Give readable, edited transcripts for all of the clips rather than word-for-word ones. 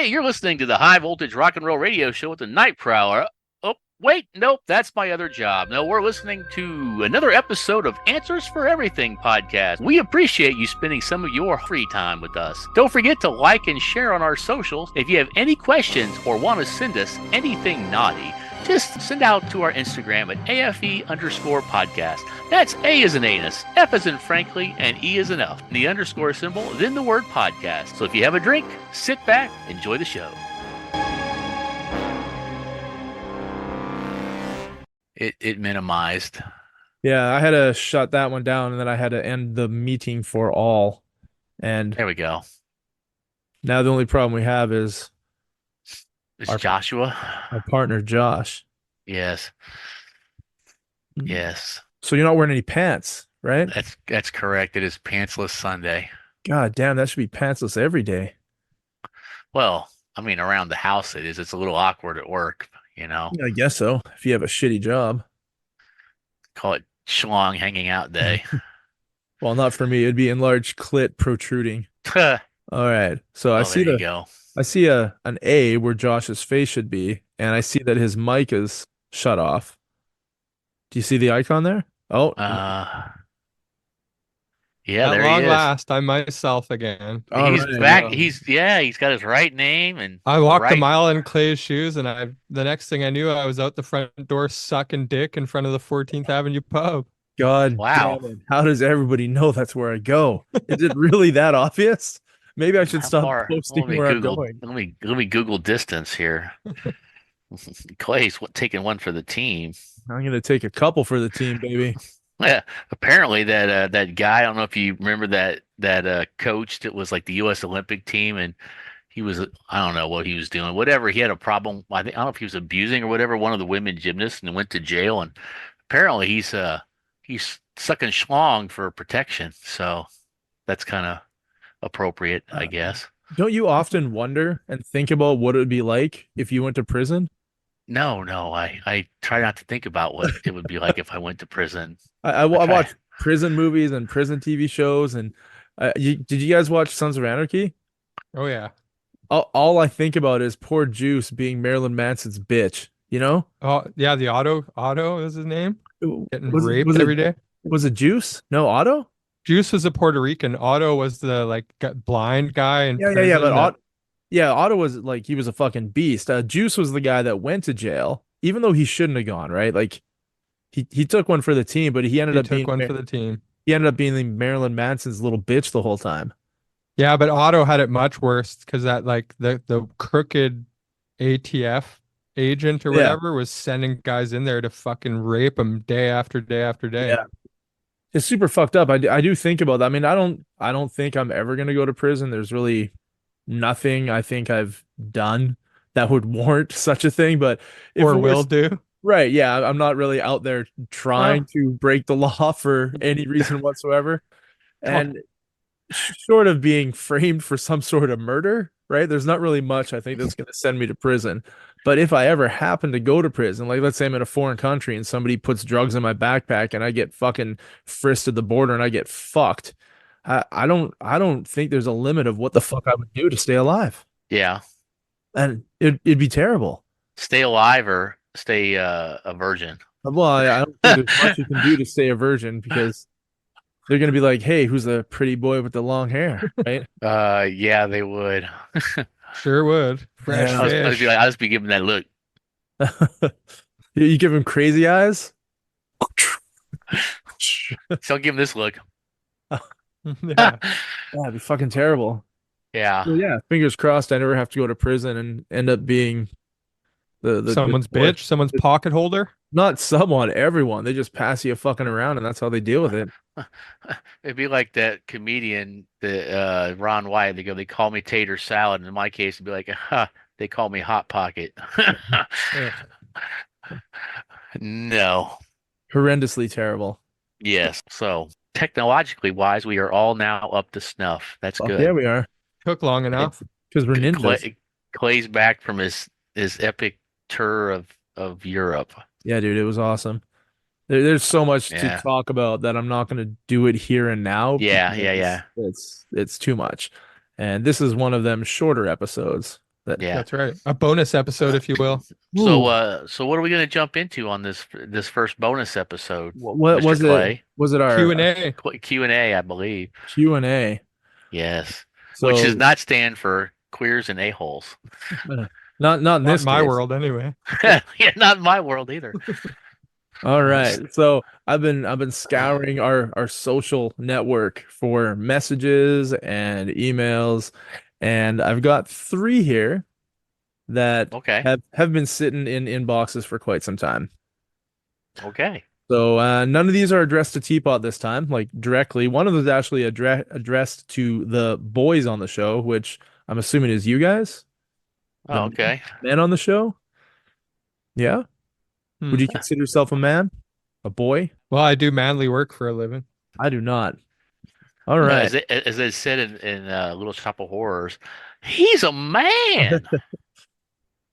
you're listening to the High Voltage Rock and Roll Radio Show with the Night Prowler. Oh, wait, nope, that's my other job. No, we're listening to another episode of Answers for Everything podcast. We appreciate you spending some of your free time with us. Don't forget to like and share on our socials. If you have any questions or want to send us anything naughty, just send out to our Instagram at AFE_podcast. That's A as in anus, F as in frankly, and E as in elf. The underscore symbol, then the word podcast. So if you have a drink, sit back, enjoy the show. It minimized. Yeah, I had to shut that one down, and then I had to end the meeting for all. And There we go. now the only problem we have is It's Our- Joshua. our partner Josh. Yes. Yes. So you're not wearing any pants, right? That's correct. It is Pantsless Sunday. God damn, that should be pantsless every day. Well, I mean, around the house it is. It's a little awkward at work, you know. Yeah, I guess so. If you have a shitty job. Call it schlong hanging out day. Well, not for me. It'd be enlarged clit protruding. Oh, All right. So I see there you go. I see an A where Josh's face should be, and I see that his mic is shut off. Do you see the icon there? Oh, Yeah, At there long he is. last, I'm myself again. all He's right. back. Well, He's got his right name and I walked a right. mile in Clay's shoes, and the next thing I knew, I was out the front door sucking dick in front of the 14th Avenue pub. God Wow. damn it. How does everybody know that's where I go? Is it really that obvious? Maybe I should How stop far? posting Let me where Google. I'm going. Let me Google distance here. Clay's taking one for the team. I'm gonna take a couple for the team, baby. Yeah, apparently that guy. I don't know if you remember that coach that was like the U.S. Olympic team, and he was I don't know what he was doing. Whatever, he had a problem. I don't know if he was abusing or whatever one of the women gymnasts, and went to jail. And apparently he's sucking schlong for protection. So that's kind of appropriate, I guess. Don't you often wonder and think about what it would be like if you went to prison? No, I try not to think about what it would be like if I went to prison. I Okay. watch prison movies and prison TV shows, and did you guys watch Sons of Anarchy? Oh yeah. All I think about is poor Juice being Marilyn Manson's bitch. You know? Oh yeah. The Otto is his name. Getting Was it- raped was it- every day. Was it Juice? No, Otto? Juice was a Puerto Rican. Otto was the blind guy in Yeah, prison. but that- Otto was like he was a fucking beast. Juice was the guy that went to jail, even though he shouldn't have gone, right? Like he took one for the team, but he ended he up took being one for the team. he ended up being Marilyn Manson's little bitch the whole time. Yeah, but Otto had it much worse because that the crooked ATF agent or Yeah. whatever was sending guys in there to fucking rape him day after day after day. Yeah. It's super fucked up. I do think about that. I mean, I don't think I'm ever gonna go to prison. There's really nothing I think I've done that would warrant such a thing. But if Or it will was- do. right, yeah, I'm not really out there trying to break the law for any reason whatsoever. And short of being framed for some sort of murder, right? There's not really much I think that's going to send me to prison. But if I ever happen to go to prison, like let's say I'm in a foreign country and somebody puts drugs in my backpack and I get fucking frisked at the border and I get fucked, I don't think there's a limit of what the fuck I would do to stay alive. Yeah, And it'd be terrible. stay alive or stay a virgin. Well, I don't think there's much you can do to stay a virgin because they're gonna be like, "Hey, who's the pretty boy with the long hair?" Right? Yeah, they would. Sure would. Fresh Yeah. fish. I'll just be giving that look. You give him crazy eyes. So I'll give him this look. Yeah. That'd be fucking terrible. Yeah. Well, yeah, fingers crossed. I never have to go to prison and end up being the Someone's good boy. bitch, someone's pocket holder. Not someone, everyone. They just pass you fucking around, and that's how they deal with it. It'd be like that comedian, the Ron White. They call me tater salad. In my case, it'd be like, they call me hot pocket. Yeah. No. Horrendously terrible. Yes. So technologically wise, we are all now up to snuff. That's good. Yeah, we are Took long enough. because we're ninjas. Clay's back from his epic tour of Europe. Yeah, dude, it was awesome. There's so much Yeah. to talk about that I'm not going to do it here and now. Yeah, because yeah. It's too much, and this is one of them shorter episodes. Yeah. That's right. A bonus episode, if you will. So, Ooh, so what are we going to jump into on this first bonus episode, what Mr. was it? Clay? Was it our Q&A. Q&A, I believe. Q&A? Yes, which does So not stand for queers and a-holes. not in Not this in my case. world, anyway. Yeah, not in my world either. All right. So I've been scouring our social network for messages and emails, and I've got three here that Okay. have been sitting in inboxes for quite some time. Okay. So none of these are addressed to Teapot this time, like directly. One of them is actually addressed to the boys on the show, which I'm assuming is you guys, the Oh, okay. men on the show. Yeah. Would Hmm. you consider yourself a man? A boy? Well, I do manly work for a living. I do not. All No, right. as it said in Little Shop of Horrors, he's a man.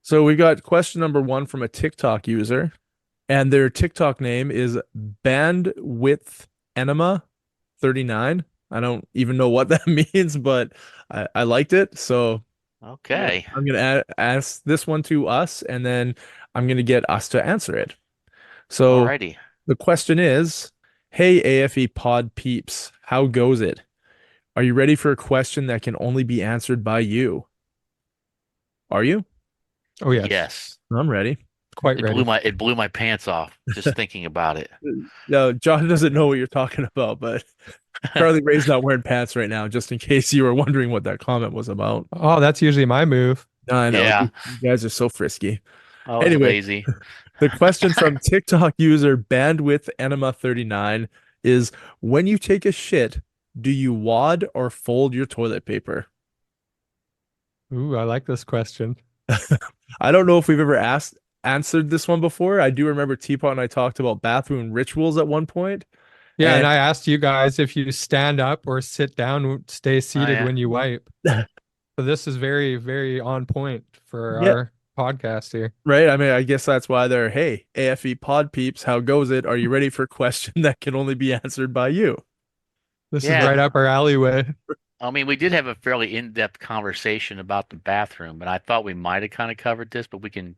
So we got question number one from a TikTok user, and their TikTok name is bandwidth enema 39. I don't even know what that means, but I liked it. So Okay. I'm gonna ask this one to us, and then I'm gonna get us to answer it. So Alrighty. the question is, hey AFE pod peeps, how goes it? Are you ready for a question that can only be answered by you? Are you? Oh, yes. Yes. I'm ready. Quite ready. It blew my pants off just thinking about it. No, John doesn't know what you're talking about, but Charlie Ray's not wearing pants right now, just in case you were wondering what that comment was about. Oh, that's usually my move. I know Yeah. you guys are so frisky. I was Anyway, lazy. the question from TikTok user bandwidth enema 39 is when you take a shit, do you wad or fold your toilet paper? Ooh, I like this question. I don't know if we've ever answered this one before. I do remember Teapot and I talked about bathroom rituals at one point. Yeah, and And I asked you guys if you stand up or sit down, stay seated yeah. when you wipe. So this is very, very on point for yeah, our podcast here. right. I mean, I guess that's why they're, hey, AFE pod peeps, how goes it? Are you ready for a question that can only be answered by you? This is Yeah. right up our alleyway. I mean, we did have a fairly in-depth conversation about the bathroom, and I thought we might have kind of covered this, but we can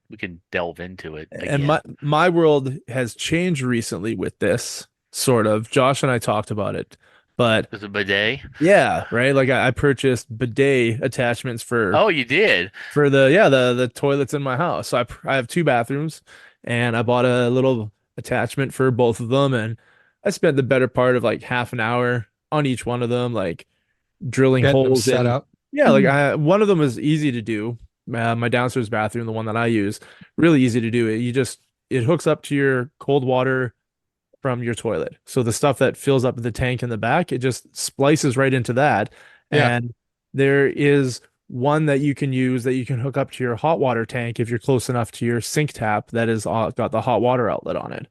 delve into it And again. my world has changed recently with this, sort of. Josh and I talked about it. But Is a bidet? yeah, right. Like I purchased bidet attachments Oh, you did? for the toilets in my house. So I have two bathrooms, and I bought a little attachment for both of them, and I spent the better part of like half an hour on each one of them, like drilling Getting them holes set in. up. Yeah, like one of them was easy to do. My downstairs bathroom, the one that I use, really easy to do. It hooks up to your cold water from your toilet. So the stuff that fills up the tank in the back, it just splices right into that. Yeah. And there is one that you can use that you can hook up to your hot water tank if you're close enough to your sink tap that is got the hot water outlet on it.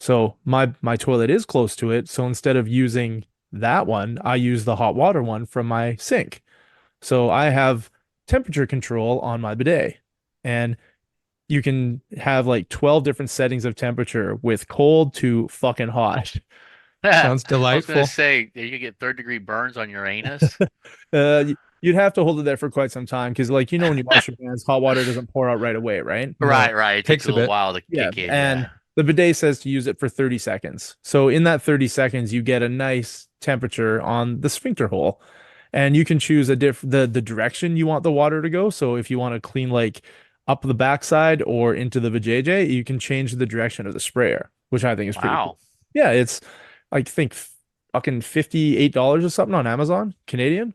So my toilet is close to it. So instead of using that one, I use the hot water one from my sink. So I have temperature control on my bidet. And you can have like 12 different settings of temperature with cold to fucking hot. Sounds I was gonna delightful. say, you could get third-degree burns on your anus. You'd have to hold it there for quite some time because, like, when you wash your hands, hot water doesn't pour out right away, right? No, Right, right. It takes takes a a little bit. while to Yeah. kick in. And Yeah. the bidet says to use it for 30 seconds. So in that 30 seconds, you get a nice temperature on the sphincter hole. And you can choose the direction you want the water to go. So if you want to clean like up the backside or into the vajayjay, you can change the direction of the sprayer, which I think is pretty cool. Wow. Yeah, it's I think fucking $58 or something on Amazon, Canadian.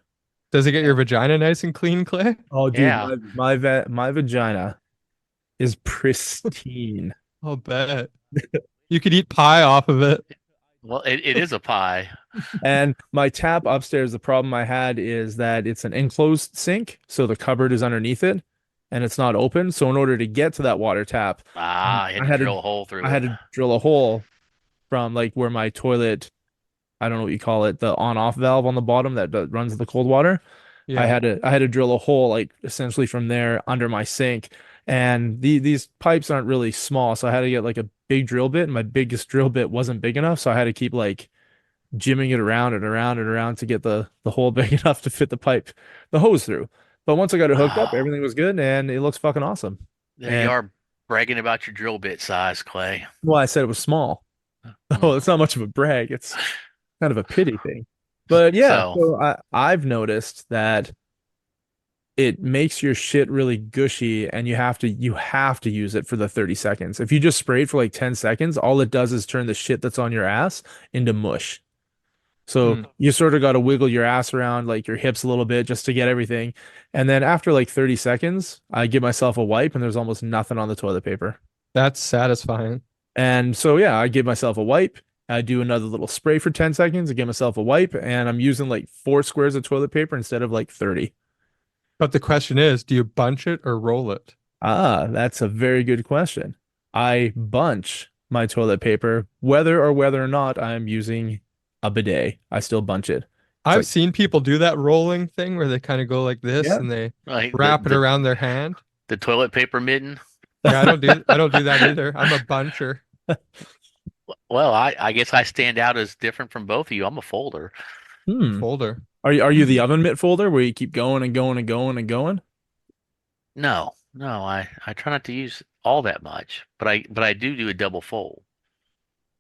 Does it get your vagina nice and clean, Clay? Oh, dude, Yeah. my vagina is pristine. I'll bet. You could eat pie off of it. Well, it is a pie. And my tap upstairs, the problem I had is that it's an enclosed sink, so the cupboard is underneath it and it's not open. So in order to get to that water tap, I had to drill a hole through I had it. to drill a hole from like where my toilet, I don't know what you call it, the on-off valve on the bottom that runs the cold water. Yeah. I had to drill a hole like essentially from there under my sink. And these pipes aren't really small, so I had to get like a big drill bit, and my biggest drill bit wasn't big enough, so I had to keep like jimming it around and around and around to get the hole big enough to fit the hose through. But once I got it hooked up, Oh, everything was good, and it looks fucking awesome. there you And are bragging about your drill bit size, Clay. well, I said it was small. Oh, it's Mm. not much of a brag. It's kind of a pity thing. But yeah, So, so I've noticed that it makes your shit really gushy, and you have to use it for the 30 seconds. If you just spray it for like 10 seconds, all it does is turn the shit that's on your ass into mush. So Hmm. you sort of got to wiggle your ass around, like your hips a little bit, just to get everything. And then after like 30 seconds, I give myself a wipe and there's almost nothing on the toilet paper. That's satisfying. And so yeah, I give myself a wipe. I do another little spray for 10 seconds. I give myself a wipe, and I'm using like 4 squares of toilet paper instead of like 30. But the question is, do you bunch it or roll it? Ah, that's a very good question. I bunch my toilet paper, whether or not I'm using a bidet. I still bunch it. It's I've like, seen people do that rolling thing where they kind of go like this yeah. and they like wrap it around their hand. the toilet paper mitten. Yeah, I don't do that either. I'm a buncher. Well, I guess I stand out as different from both of you. I'm a folder. Hmm. Folder. Are you the oven mitt folder where you keep going and going and going and going? No, no, I try not to use all that much, but I do a double fold,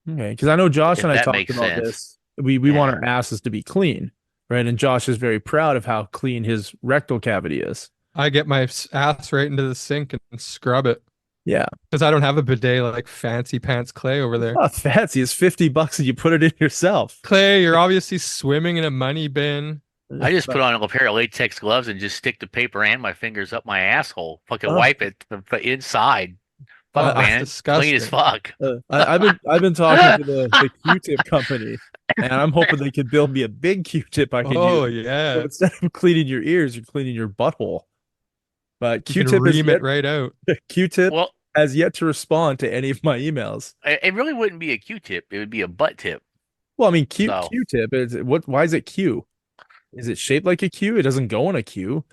Okay, because I know Josh if and I that talked makes about sense. this. We want Yeah. our asses to be clean, right? And Josh is very proud of how clean his rectal cavity is. I get my ass right into the sink and scrub it Yeah. because I don't have a bidet like fancy pants Clay over It's there. not fancy. It's $50 and you put it in yourself. Clay, you're obviously swimming in a money bin. I just put But, on a pair of latex gloves and just stick the paper and my fingers up my asshole. Fucking oh, wipe it from the inside. Oh, Fuck, I, that's man. Clean as disgusting. fuck. I've been talking to the Q-tip company, and I'm hoping they can build me a big Q-tip I can use. Oh, So yeah. instead of cleaning your ears, you're cleaning your butthole. But You can Q-tip is ream yet it right out. Q-tip Well, has yet to respond to any of my emails. it really wouldn't be a Q-tip. It would be a butt tip. Well, I mean, So, Q-tip is what? Why is it Q? Is it shaped like a Q? It doesn't go on a Q.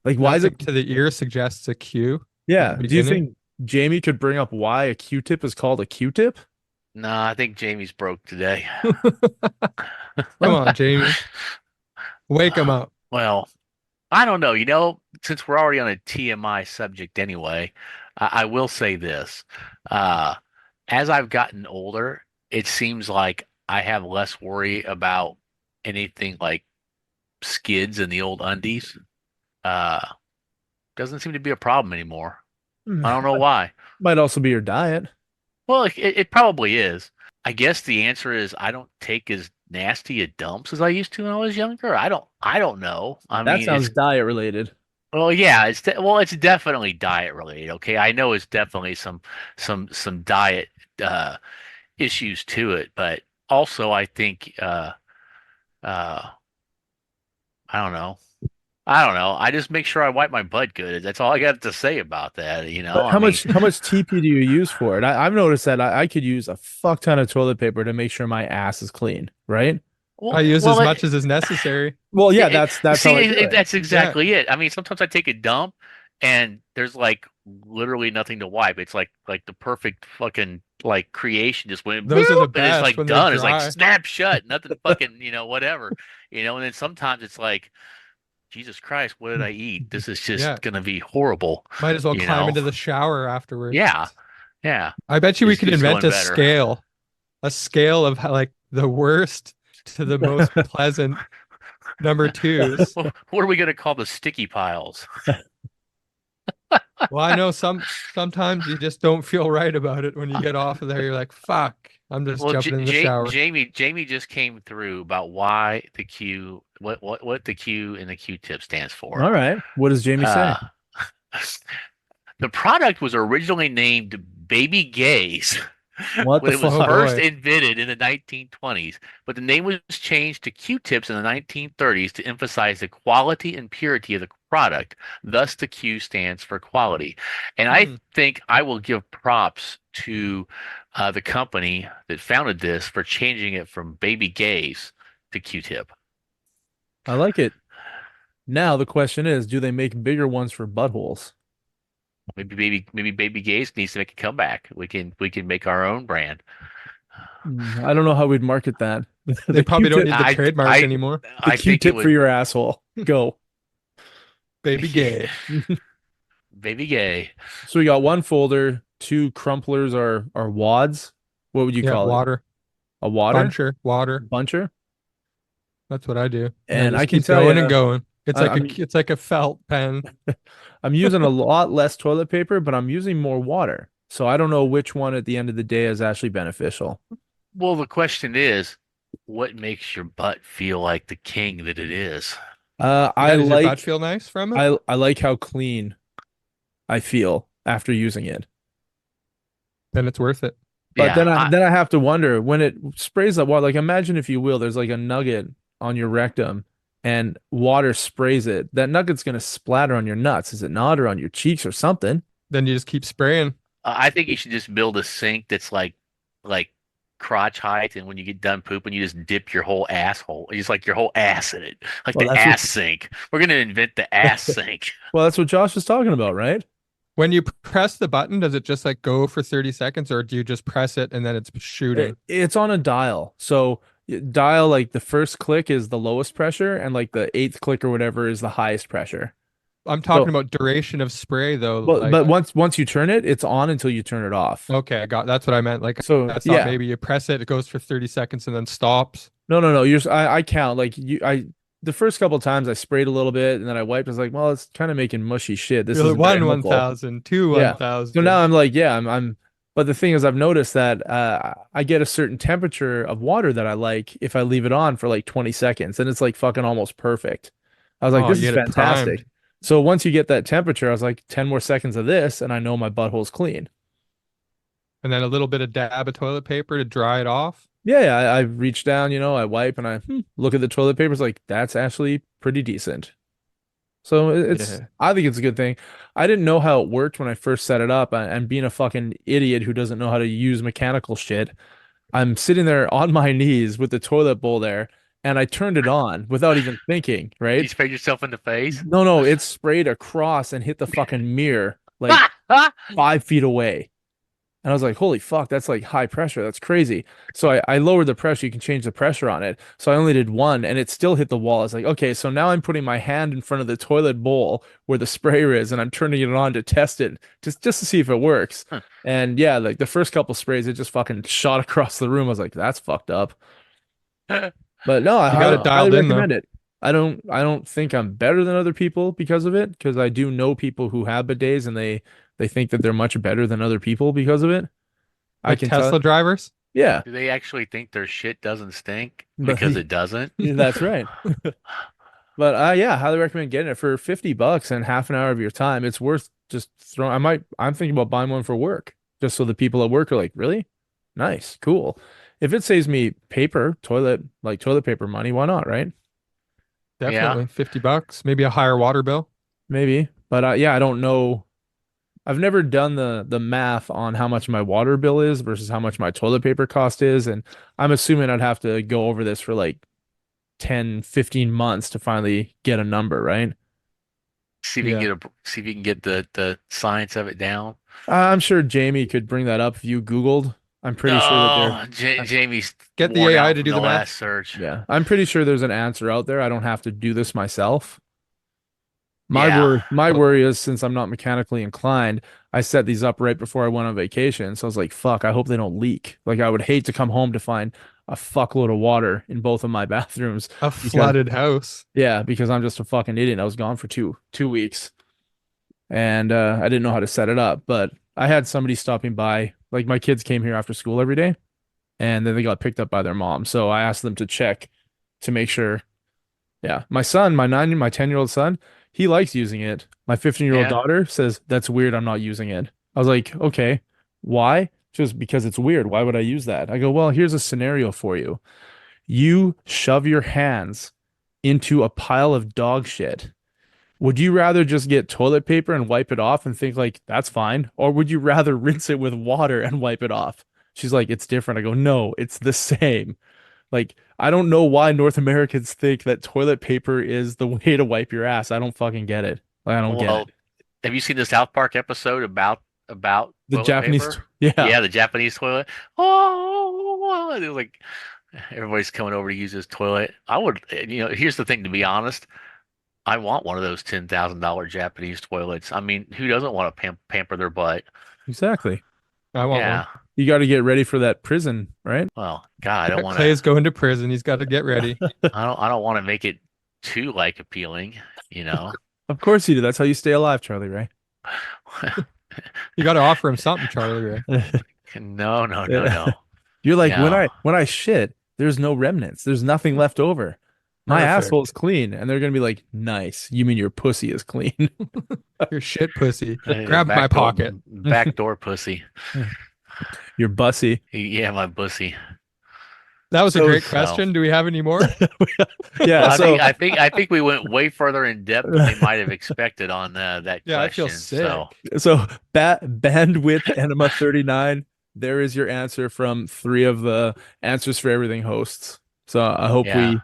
Like, why is it? Nothing to the ear suggests a cue at the Yeah. Do you beginning. think Jamie could bring up why a Q-tip is called a Q-tip? no, I think Jamie's broke today. Come on, Jamie. Wake him up. Well, I don't know. Since we're already on a TMI subject anyway, I will say this. Uh, as I've gotten older, it seems like I have less worry about anything like skids in the old undies. Uh, doesn't seem to be a problem anymore. I don't know why. Might also be your diet. Well, it probably is. I guess the answer is I don't take as nasty a dumps as I used to when I was younger. I don't know. I That mean, sounds diet related. well, yeah, it's definitely diet related. Okay, I know it's definitely some diet uh issues to it, but also I think uh I don't know. I don't know. I just make sure I wipe my butt good. That's all I got to say about that, you know? But I how mean, much how much TP do you use for it? I've noticed that I could use a fuck ton of toilet paper to make sure my ass is clean, right? I well, use as well, much as is necessary. Well, yeah, it, that's how see, I do it. that's Yeah, exactly it. I mean, sometimes I take a dump and there's like literally nothing to wipe. It's like the perfect fucking like creation just went those are the boop and it's best like when they're done. It's like dry. snap shut, nothing fucking, whatever. And then sometimes it's like, Jesus Christ, what did I eat? This is just Yeah, gonna be horrible, might as well you climb know? into the shower afterwards. Yeah, yeah. I bet you we could It's invent going better. a scale of like the worst to the most pleasant number twos. What are we gonna call the sticky piles? Well, I know sometimes you just don't feel right about it when you get off of there. You're like, fuck, I'm just Well, jumping in the shower. Jamie just came through about why the Q, what the Q and the Q-tip stands for. All right. What does Jamie say? Uh, the product was originally named Baby Gaze What when the it was Oh fuck? first boy. invented in the 1920s, but the name was changed to Q-tips in the 1930s to emphasize the quality and purity of the product. Thus, the Q stands for quality. And I Hmm. think I will give props to the company that founded this for changing it from Baby Gaze to Q-tip. I like it. Now the question is, do they make bigger ones for buttholes? Maybe Baby Gaze needs to make a comeback. We can make our own brand. I don't know how we'd market that. They The probably don't Q-tip, need the I trademark I anymore. the I think it Q-tip for would. your asshole. Go. Baby gay. Baby gay. So we got one folder, two crumplers are wads. What would you Yeah, call it? water. A water? Buncher, water. Buncher? That's what I do. And I And I just can keep tell going and you, going. I'm It's like a felt pen. I'm using a lot less toilet paper, but I'm using more water. So I don't know which one at the end of the day is actually beneficial. Well, the question is, what makes your butt feel like the king that it is? I Yeah, does your butt like feel nice from it? I like how clean I feel after using it. Then it's worth it. But Yeah, then I have to wonder when it sprays that water, like imagine if you will, there's like a nugget on your rectum and water sprays it. That nugget's gonna splatter on your nuts, is it not? Or on your cheeks or something. Then you just keep spraying. I think you should just build a sink that's like crotch height, and when you get done pooping, you just dip your whole asshole, just like your whole ass in it, like Well, the that's what ass sink. We're gonna invent the ass sink. well, that's what Josh was talking about, right? When you press the button, does it just like go for 30 seconds or do you just press it and then it's shooting? It's on a dial. So dial like the first click is the lowest pressure and like the eighth click or whatever is the highest pressure. I'm talking So about duration of spray though. Like, but once you turn it, it's on until you turn it off. okay, that's what I meant. Like, So I thought yeah. maybe you press it, it goes for 30 seconds and then stops. No. I count like the first couple of times I sprayed a little bit and then I wiped. I was like, well, it's kind of making mushy shit. This You're isn't like very one helpful. 1,000, two Yeah. So 1,000. now I'm like, yeah, I'm. But the thing is, I've noticed that I get a certain temperature of water that I like if I leave it on for like 20 seconds, and it's like fucking almost perfect. I was like, Oh, this you is get it fantastic. primed. So once you get that temperature, I was like, 10 more seconds of this, and I know my butthole's clean. And then a little bit of dab of toilet paper to dry it off. Yeah, I reach down, I wipe and I look at the toilet paper. It's like, that's actually pretty decent. So Yeah. I think it's a good thing. I didn't know how it worked when I first set it up, and being a fucking idiot who doesn't know how to use mechanical shit, I'm sitting there on my knees with the toilet bowl there, and I turned it on without even thinking, You right? sprayed yourself in the face. No, it sprayed across and hit the fucking mirror like 5 feet away. And I was like, holy fuck, that's like high pressure. That's crazy. So I lowered the pressure. You can change the pressure on it. So I only did one and it still hit the wall. I was like, okay, so now I'm putting my hand in front of the toilet bowl where the sprayer is and I'm turning it on to test it just to see if it works. Huh. And yeah, like the first couple sprays, it just fucking shot across the room. I was like, that's fucked up. But no, I You got it highly dialed in though. recommend it. I don't think I'm better than other people because of it, because I do know people who have bidets and they think that they're much better than other people because of it. I Like can tell. Tesla drivers. Yeah, Do they actually think their shit doesn't stink but because it doesn't? that's right. But yeah, highly recommend getting it for $50 and half an hour of your time. It's worth just throwing. I'm thinking about buying one for work, just so the people at work are like, really? Nice, cool. If it saves me toilet paper money, why not, right? Yeah. Definitely $50. Maybe a higher water bill. Maybe. But yeah, I don't know. I've never done the math on how much my water bill is versus how much my toilet paper cost is, and I'm assuming I'd have to go over this for like 10, 15 months to finally get a number, right? Yeah. See if you can get the science of it down. I'm sure Jamie could bring that up if you Googled. I'm pretty sure that there, Oh, Jamie's Get the worn AI out to from do the the math. last search. yeah, I'm pretty sure there's an answer out there. I don't have to do this myself. Yeah. My Well, worry is since I'm not mechanically inclined, I set these up right before I went on vacation. So I was like, fuck, I hope they don't leak. Like I would hate to come home to find a fuckload of water in both of my bathrooms a because flooded house. yeah, because I'm just a fucking idiot. I was gone for two weeks and I didn't know how to set it up. But I had somebody stopping by. Like my kids came here after school every day, and then they got picked up by their mom. So I asked them to check to make sure. Yeah, my son, my 10-year-old son, he likes using it. My 15-year-old Yeah. daughter says that's weird. I'm not using it. I was like, okay, why? Just because it's weird. Why would I use that? I go, well, here's a scenario for you. You shove your hands into a pile of dog shit. Would you rather just get toilet paper and wipe it off and think like that's fine? Or would you rather rinse it with water and wipe it off? She's like, it's different. I go, no, it's the same. Like, I don't know why North Americans think that toilet paper is the way to wipe your ass. I don't fucking get it. Like, I don't get Well, it. have you seen the South Park episode about The toilet Japanese, paper? yeah. Yeah, the Japanese toilet. Oh, they're like everybody's coming over to use this toilet. I would, here's the thing, to be honest. I want one of those $10,000 Japanese toilets. I mean, who doesn't want to pamper their butt? Exactly. I want one. Yeah. You got to get ready for that prison, right? Well, God, I don't want to. Clay's going to prison. He's got to get ready. I don't want to make it too like appealing, you know. Of course you do. That's how you stay alive, Charlie Ray. You got to offer him something, Charlie Ray. No, no, no, no. You're like, No. when I shit, there's no remnants. There's nothing left over. My Perfect. asshole is clean. And they're gonna be like, nice. You mean your pussy is clean? Your shit pussy. Hey, Grab my pocket. Backdoor pussy. Your bussy. Yeah, my bussy. That was a So- great question. Do we have any more? Yeah. Well, So I think we went way further in depth than they might have expected on that Yeah, I question. feel sick. so bandwidth enema 39. There is your answer from 3 of the answers for everything hosts. So Yeah.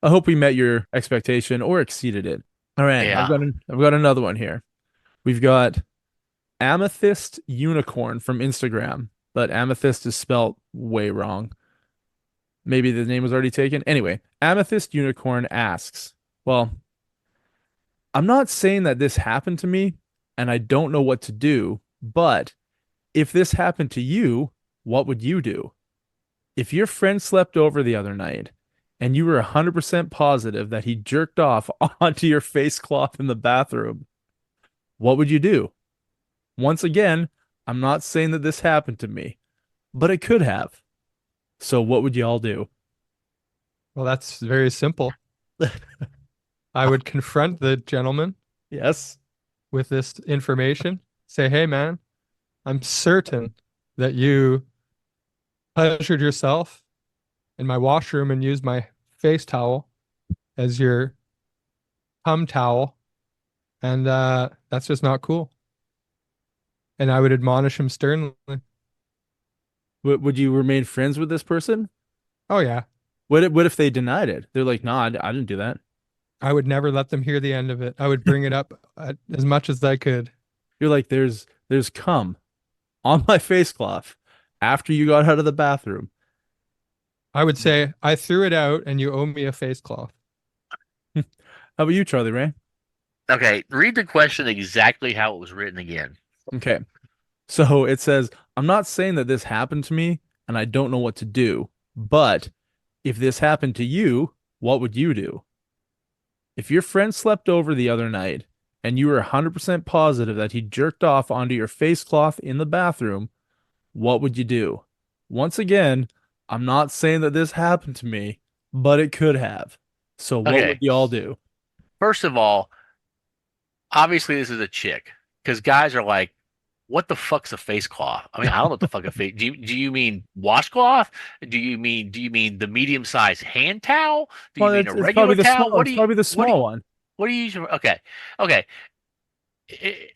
I hope we met your expectation or exceeded it. All right, Yeah. I've got another one here. We've got Amethyst Unicorn from Instagram, but Amethyst is spelled way wrong. Maybe the name was already taken. Anyway, Amethyst Unicorn asks, well, I'm not saying that this happened to me and I don't know what to do, but if this happened to you, what would you do? If your friend slept over the other night and you were 100% positive that he jerked off onto your face cloth in the bathroom, what would you do? Once again, I'm not saying that this happened to me, but it could have. So what would y'all do? Well, that's very simple. I would confront the gentleman Yes. with this information. Say, hey, man, I'm certain that you pleasured yourself in my washroom and used my face towel as your cum towel. And that's just not cool. And I would admonish him sternly. Would you remain friends with this person? Oh, yeah. What if they denied it? They're like, no, I didn't do that. I would never let them hear the end of it. I would bring it up as much as I could. You're like, there's cum on my face cloth after you got out of the bathroom. I would say, I threw it out and you owe me a face cloth. How about you, Charlie Ray? Okay, read the question exactly how it was written again. Okay. So it says, I'm not saying that this happened to me and I don't know what to do, but if this happened to you, what would you do? If your friend slept over the other night and you were 100% positive that he jerked off onto your face cloth in the bathroom, what would you do? Once again, I'm not saying that this happened to me, but it could have. So what Okay. would y'all do? First of all, obviously this is a chick because guys are like, what the fuck's a face cloth? I mean, I don't know what the fuck a face. Do you mean washcloth? Do you mean the medium sized hand towel? Do you Well, mean a it's regular probably the towel? small, it's probably the what do small you, one. what do you use? Okay, okay.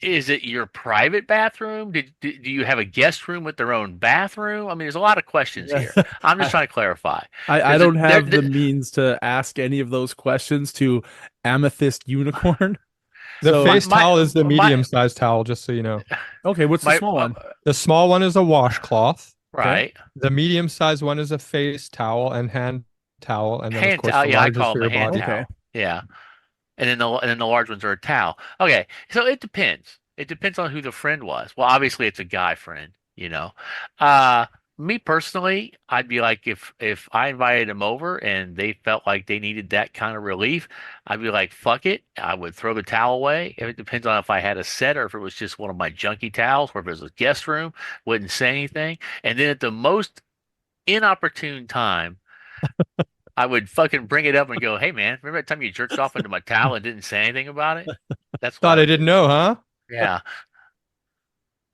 Is it your private bathroom? Do you have a guest room with their own bathroom? I mean, there's a lot of questions here. I'm just trying to clarify. I don't have there- the means to ask any of those questions to Amethyst Unicorn. The So- face My- towel is the my- medium-sized towel, just so you know. Okay, what's the My- small one? The small one is a washcloth. right. The medium-sized one is a face towel and hand towel, and then Hand of course towel. the Yeah, I large is call for them a your hand body. towel. Okay. Yeah. And then the large ones are a towel. Okay. So it depends. It depends on who the friend was. Well, obviously it's a guy friend, you know. Me personally, I'd be like if I invited them over and they felt like they needed that kind of relief, I'd be like, fuck it. I would throw the towel away. It depends on if I had a set or if it was just one of my junky towels or if it was a guest room, wouldn't say anything. And then at the most inopportune time, I would fucking bring it up and go, "Hey man, remember that time you jerked off into my towel and didn't say anything about it?" That's what Thought I I would didn't do. know, huh? Yeah,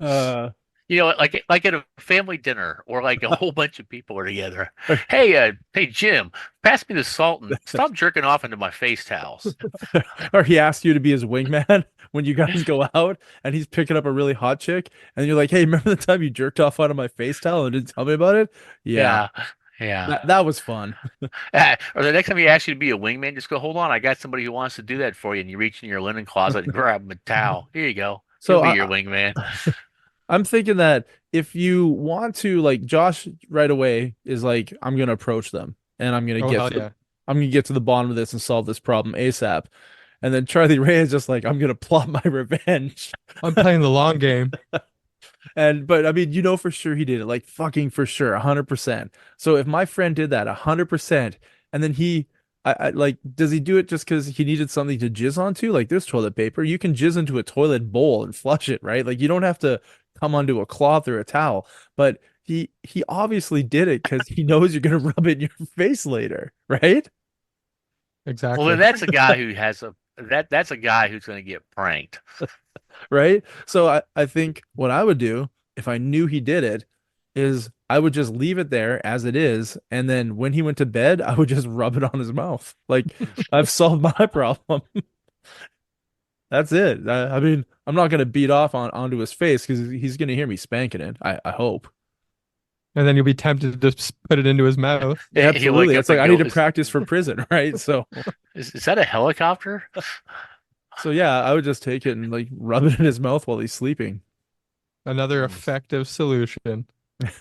Uh, you know, like at a family dinner or like a whole bunch of people are together. Hey Jim, pass me the salt and stop jerking off into my face towels. or he asked you to be his wingman when you guys go out, and he's picking up a really hot chick, and you're like, "Hey, remember the time you jerked off out of my face towel and didn't tell me about it?" Yeah, Yeah. that was fun. Or the next time he asks you to be a wingman, just go, "Hold on, I got somebody who wants to do that for you." And you reach in your linen closet and grab him a towel. Here you go. So He'll be your wingman. I'm thinking that if you want to, like Josh right away is like, I'm gonna approach them and I'm gonna Oh, hell yeah. I'm gonna get to the bottom of this and solve this problem ASAP. And then Charlie Ray is just like, I'm gonna plot my revenge. I'm playing the long game. But I mean, for sure he did it, like fucking for sure, 100%. So if my friend did that 100%, and then I like, does he do it just because he needed something to jizz onto? Like, there's toilet paper. You can jizz into a toilet bowl and flush it, right? Like, you don't have to come onto a cloth or a towel. But he obviously did it because he knows you're gonna rub it in your face later, right? Well, Exactly. then that's a guy who has that's a guy who's going to get pranked. Right? So I think what I would do if I knew he did it is I would just leave it there as it is, and then when he went to bed, I would just rub it on his mouth. Like, I've solved my problem. That's it. I mean, I'm not gonna beat off onto his face because he's gonna hear me spanking it. I hope. And then you'll be tempted to just put it into his mouth. Yeah, He'll wake absolutely. up It's like and I go, need to practice for prison, right? So is that a helicopter? yeah, I would just take it and like rub it in his mouth while he's sleeping. Another effective solution.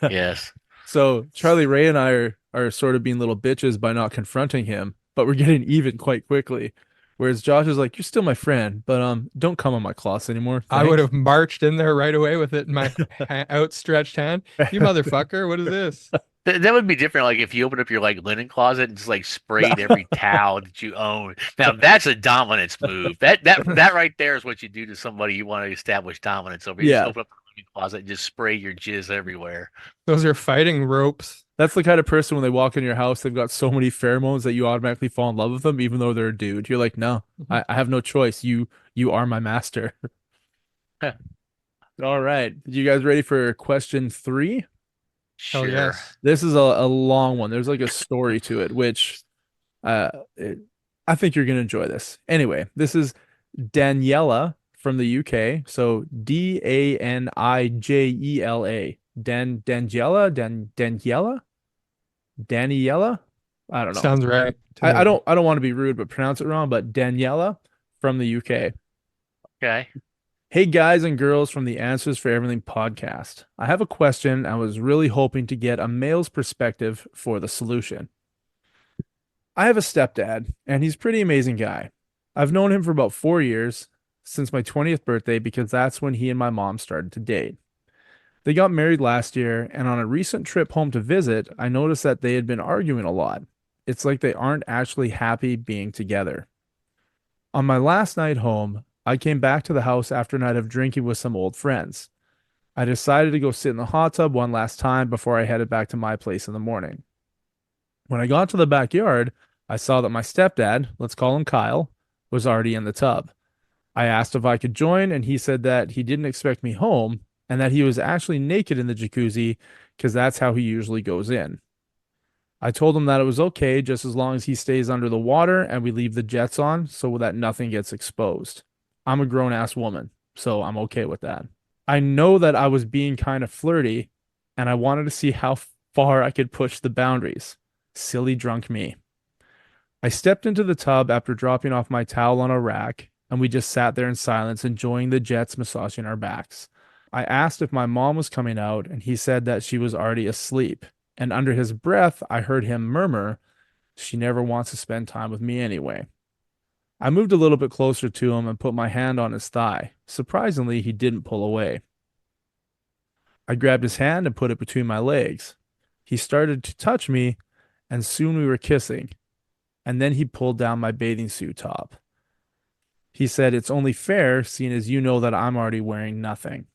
Yes. So Charlie Ray and I are sort of being little bitches by not confronting him, but we're getting even quite quickly. Whereas Josh is like, "You're still my friend, but don't come on my cloths anymore." I would Thanks." have marched in there right away with it in my outstretched hand. You motherfucker, what is this? That would be different, like if you open up your like linen closet and just like sprayed every towel that you own. Now that's a dominance move. That right there is what you do to somebody you want to establish dominance over. You just Yeah, open up the linen closet and just spray your jizz everywhere. Those are fighting ropes. that's the kind of person when they walk in your house, they've got so many pheromones that you automatically fall in love with them, even though they're a dude. You're like, no, I have no choice. You are my master. All right, you guys ready for question 3? Hell Sure. yes. This is a long one. There's like a story to it, which uh, it, I think you're gonna enjoy this. Anyway, this is Daniela from the UK. So Danijela. Daniela. I don't know. Sounds right to I me. don't want to be rude, but pronounce it wrong. But Daniela from the UK. Okay. Hey guys and girls from the Answers for Everything podcast. I have a question. I was really hoping to get a male's perspective for the solution. I have a stepdad, and he's a pretty amazing guy. I've known him for about 4 years, since my 20th birthday, because that's when he and my mom started to date. They got married last year, and on a recent trip home to visit, I noticed that they had been arguing a lot. It's like they aren't actually happy being together. On my last night home, I came back to the house after a night of drinking with some old friends. I decided to go sit in the hot tub one last time before I headed back to my place in the morning. When I got to the backyard, I saw that my stepdad, let's call him Kyle, was already in the tub. I asked if I could join, and he said that he didn't expect me home and that he was actually naked in the jacuzzi because that's how he usually goes in. I told him that it was okay just as long as he stays under the water and we leave the jets on so that nothing gets exposed. I'm a grown ass woman, so I'm okay with that. I know that I was being kind of flirty and I wanted to see how far I could push the boundaries. Silly drunk me. I stepped into the tub after dropping off my towel on a rack, and we just sat there in silence, enjoying the jets massaging our backs. I asked if my mom was coming out, and he said that she was already asleep. And under his breath, I heard him murmur, "She never wants to spend time with me anyway." I moved a little bit closer to him and put my hand on his thigh. Surprisingly, he didn't pull away. I grabbed his hand and put it between my legs. He started to touch me, and soon we were kissing. And then he pulled down my bathing suit top. He said, "It's only fair, seeing as you know that I'm already wearing nothing."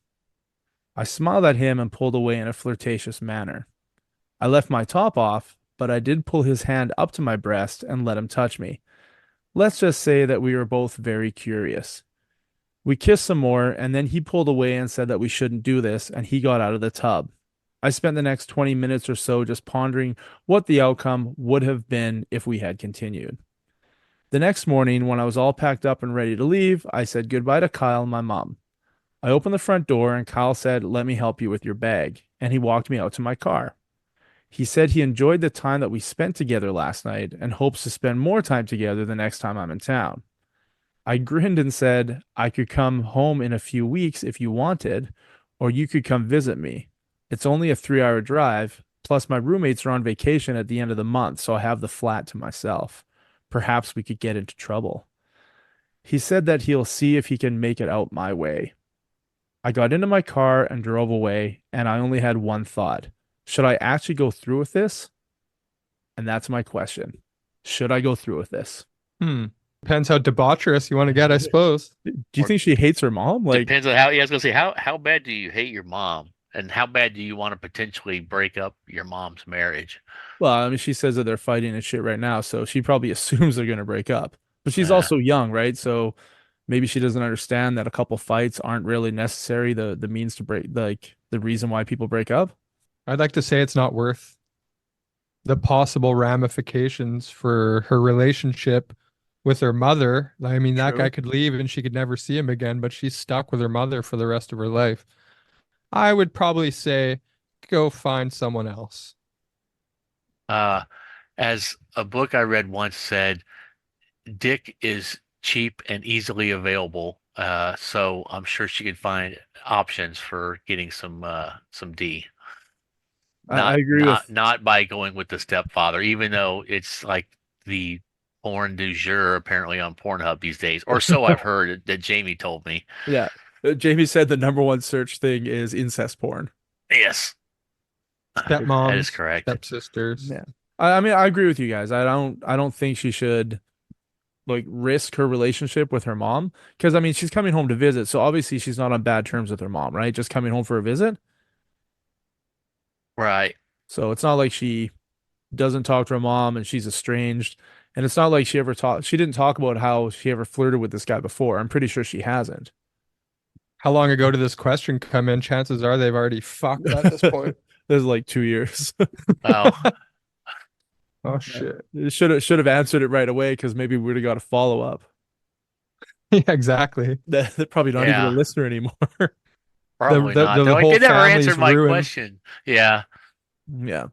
I smiled at him and pulled away in a flirtatious manner. I left my top off, but I did pull his hand up to my breast and let him touch me. Let's just say that we were both very curious. We kissed some more, and then he pulled away and said that we shouldn't do this, and he got out of the tub. I spent the next 20 minutes or so just pondering what the outcome would have been if we had continued. The next morning, when I was all packed up and ready to leave, I said goodbye to Kyle and my mom. I opened the front door, and Kyle said, "Let me help you with your bag," and he walked me out to my car. He said he enjoyed the time that we spent together last night and hopes to spend more time together the next time I'm in town. I grinned and said, "I could come home in a few weeks if you wanted, or you could come visit me. It's only a 3-hour drive, plus my roommates are on vacation at the end of the month, so I have the flat to myself. Perhaps we could get into trouble." He said that he'll see if he can make it out my way. I got into my car and drove away, and I only had one thought. Should I actually go through with this? And that's my question. Should I go through with this? Depends how debaucherous you want to get, I suppose. Do you Or think she hates her mom? Like, depends on how. Yeah, I was gonna say how bad do you hate your mom, and how bad do you want to potentially break up your mom's marriage? well, I mean, she says that they're fighting and shit right now, so she probably assumes they're going to break up. But she's Uh, also young, right? So maybe she doesn't understand that a couple fights aren't really necessary, the means to break, like the reason why people break up. I'd like to say it's not worth the possible ramifications for her relationship with her mother. I mean, that True. guy could leave and she could never see him again, but she's stuck with her mother for the rest of her life. I would probably say go find someone else. uh, as a book I read once said, Dick is cheap and easily available. So I'm sure she could find options for getting some D. I Not agree with. not not by going with the stepfather, even though it's like the porn du jour apparently on Pornhub these days, or so I've heard that Jamie told me. Yeah. Jamie said the number one search thing is incest porn. Yes, that is Stepmoms, correct. stepsisters. Yeah. I mean, I agree with you guys. I don't think she should like risk her relationship with her mom because I mean, she's coming home to visit, so obviously she's not on bad terms with her mom, right? Just coming home for a visit. Right. So it's not like she doesn't talk to her mom and she's estranged. And it's not like she didn't talk about how she ever flirted with this guy before. I'm pretty sure she hasn't. How long ago did this question come in? Chances are they've already fucked at this point. There's like 2 years. Oh, Oh shit. Should have answered it right away because maybe we would have got a follow up. Yeah, exactly. They're probably not even a yeah. listener anymore. Probably the, not. the, They're the like, whole they never family's answered my ruined. question. Yeah. Yeah.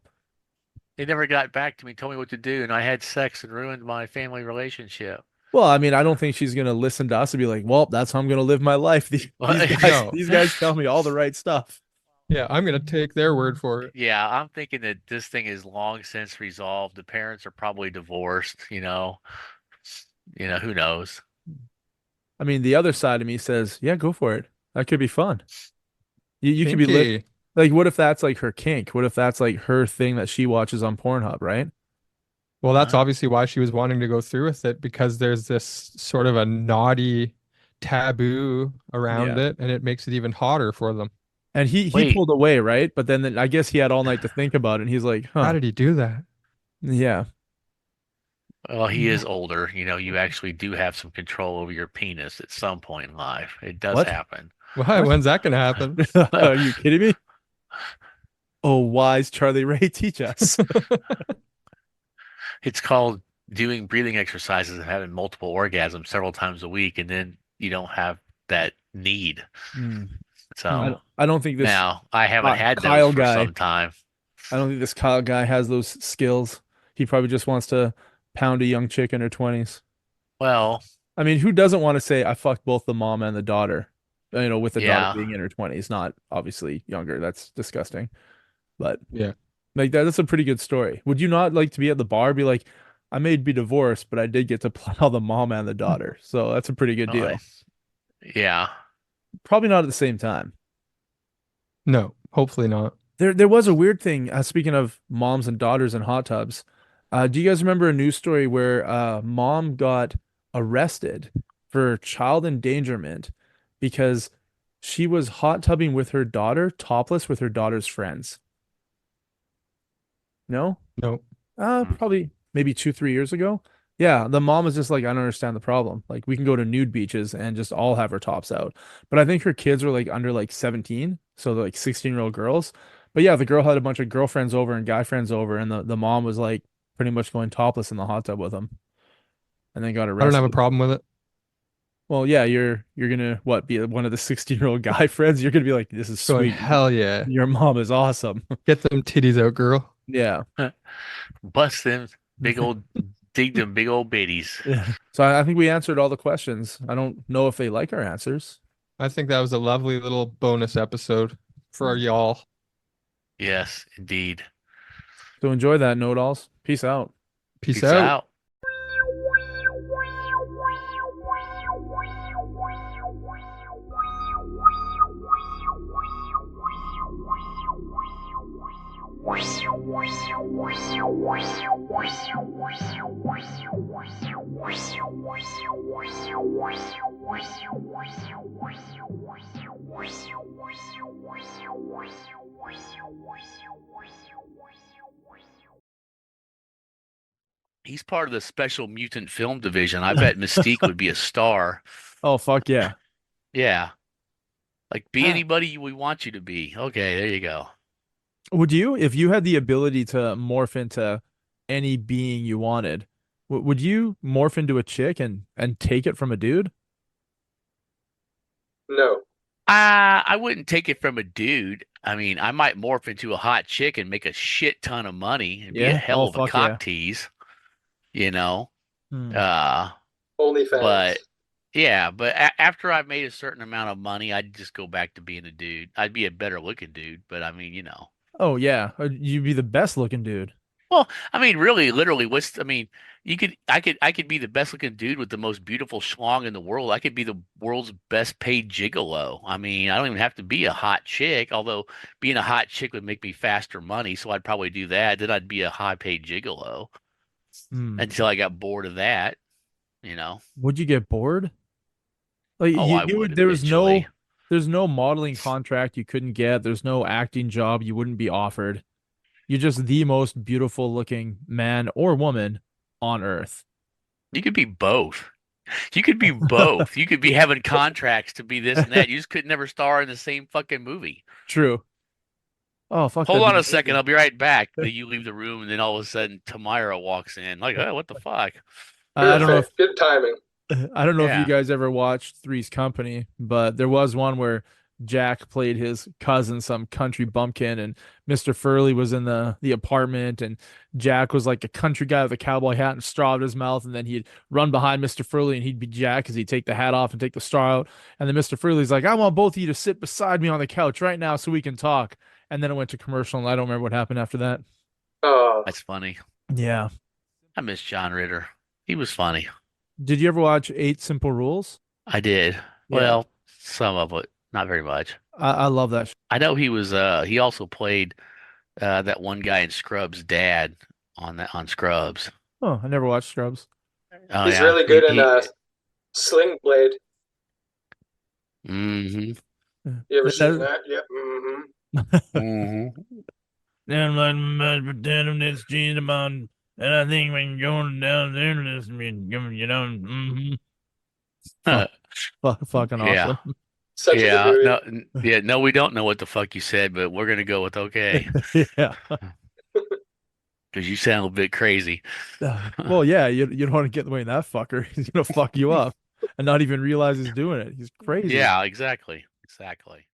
They never got back to me, told me what to do, and I had sex and ruined my family relationship. Well, I mean, I don't think she's gonna listen to us and be like, "Well, that's how I'm gonna live my life." These, Well, these guys, No. these guys tell me all the right stuff. Yeah, I'm gonna take their word for it. yeah, I'm thinking that this thing is long since resolved. The parents are probably divorced, you know. Who knows? I mean, the other side of me says, "Yeah, go for it. That could be fun. You could be Kinky. like, what if that's like her kink? What if that's like her thing that she watches on Pornhub, right? Well, that's Uh, obviously why she was wanting to go through with it because there's this sort of a naughty taboo around Yeah. it, and it makes it even hotter for them. And he Wait, pulled away, right? But then I guess he had all night to think about it, and he's like, How "Huh, did he do that? yeah, well, he is older. You actually do have some control over your penis at some point in life. It does what? happen. Why? What? When's that gonna happen? Are you kidding me? Oh, wise Charlie Ray, teach us." It's called doing breathing exercises and having multiple orgasms several times a week, and then you don't have that need. Hmm. Hmm. So I don't think this now I haven't had those Kyle for guy. some time. I don't think this Kyle guy has those skills. He probably just wants to pound a young chick in her 20s. Well, I mean, who doesn't want to say I fucked both the mom and the daughter? With the daughter yeah. being in her 20s, not obviously younger. That's disgusting. But Yeah. like that's a pretty good story. Would you not like to be at the bar, be like, I may be divorced, but I did get to plow the mom and the daughter. So that's a pretty good Oh, deal. yeah. Probably not at the same time. No, hopefully not. There was a weird thing. Speaking of moms and daughters in hot tubs, do you guys remember a news story where mom got arrested for child endangerment because she was hot tubbing with her daughter, topless with her daughter's friends? No? No. Mm. Probably maybe 2, 3 years ago. Yeah, the mom was just like, I don't understand the problem. Like, we can go to nude beaches and just all have our tops out. But I think her kids were like under like 17, so they're like 16-year-old girls. But yeah, the girl had a bunch of girlfriends over and guy friends over, and the mom was like pretty much going topless in the hot tub with them, and then got I don't have a arrested. problem with it. Well, yeah, you're gonna what be one of the 16-year-old guy friends? You're gonna be like, this is Going, sweet. hell yeah. Your mom is awesome. Get them titties out, girl. Yeah. Bust them big old, dig them big old bitties. Yeah. So I think we answered all the questions. I don't know if they like our answers. I think that was a lovely little bonus episode for y'all. Yes, indeed. So enjoy that, know-it-alls. Peace out. Peace Peace out. out. He's part of the special mutant film division. I bet Mystique would be a star. Oh, fuck yeah. Yeah. Like, be Ah. anybody we want you to be. Okay, there you go. Would you, if you had the ability to morph into any being you wanted, would you morph into a chick and take it from a dude? No. I wouldn't take it from a dude. I mean, I might morph into a hot chick and make a shit ton of money and be a Yeah. hell Oh, of a fuck yeah. cock tease, you know? Hmm. Uh, OnlyFans. but yeah, but after I've made a certain amount of money, I'd just go back to being a dude. I'd be a better looking dude, but I mean, you know. Oh yeah. You'd be the best looking dude. Well, I mean, really, literally, I mean, I could be the best looking dude with the most beautiful schlong in the world. I could be the world's best paid gigolo. I mean, I don't even have to be a hot chick, although being a hot chick would make me faster money, so I'd probably do that. Then I'd be a high paid gigolo Hmm. until I got bored of that, you know. Would you get bored? Like Oh, I you would would, there was eventually. there's no modeling contract you couldn't get. There's no acting job you wouldn't be offered. You're just the most beautiful looking man or woman on earth. You could be both. You could be both. You could be having contracts to be this and that. You just could never star in the same fucking movie. True. Oh, fuck, Hold that'd on be a second, amazing. I'll be right back. Then you leave the room, and then all of a sudden, Tamira walks in. Like, oh, what the fuck? I don't know if Perfect. Good timing. I don't know if you Yeah. guys ever watched Three's Company, but there was one where Jack played his cousin, some country bumpkin, and Mr. Furley was in the apartment, and Jack was like a country guy with a cowboy hat and straw in his mouth, and then he'd run behind Mr. Furley and he'd be Jack because he'd take the hat off and take the straw out, and then Mr. Furley's like, I want both of you to sit beside me on the couch right now so we can talk. And then it went to commercial, and I don't remember what happened after that. That's funny. Yeah. I miss John Ritter. He was funny. Did you ever watch Eight Simple Rules? I did. Yeah. Well, some of it, not very much. I love that. I know he also played that one guy in Scrubs' dad on Scrubs. Oh, I never watched Scrubs. Oh He's yeah. really good in Sling Blade. Mm-hmm. You ever That- seen that- that? Yep. Mm-hmm. Mm-hmm. Then like my pretend this gentleman, and I think we can go down there and listen, you know, fucking Yeah. awesome. Such a good Yeah. movie. No, yeah, no, we don't know what the fuck you said, but we're gonna go with okay. Yeah. Because you sound a bit crazy. Well, yeah, you don't want to get in the way of that fucker. He's gonna fuck you up and not even realize he's doing it. He's crazy. Yeah, exactly. Exactly.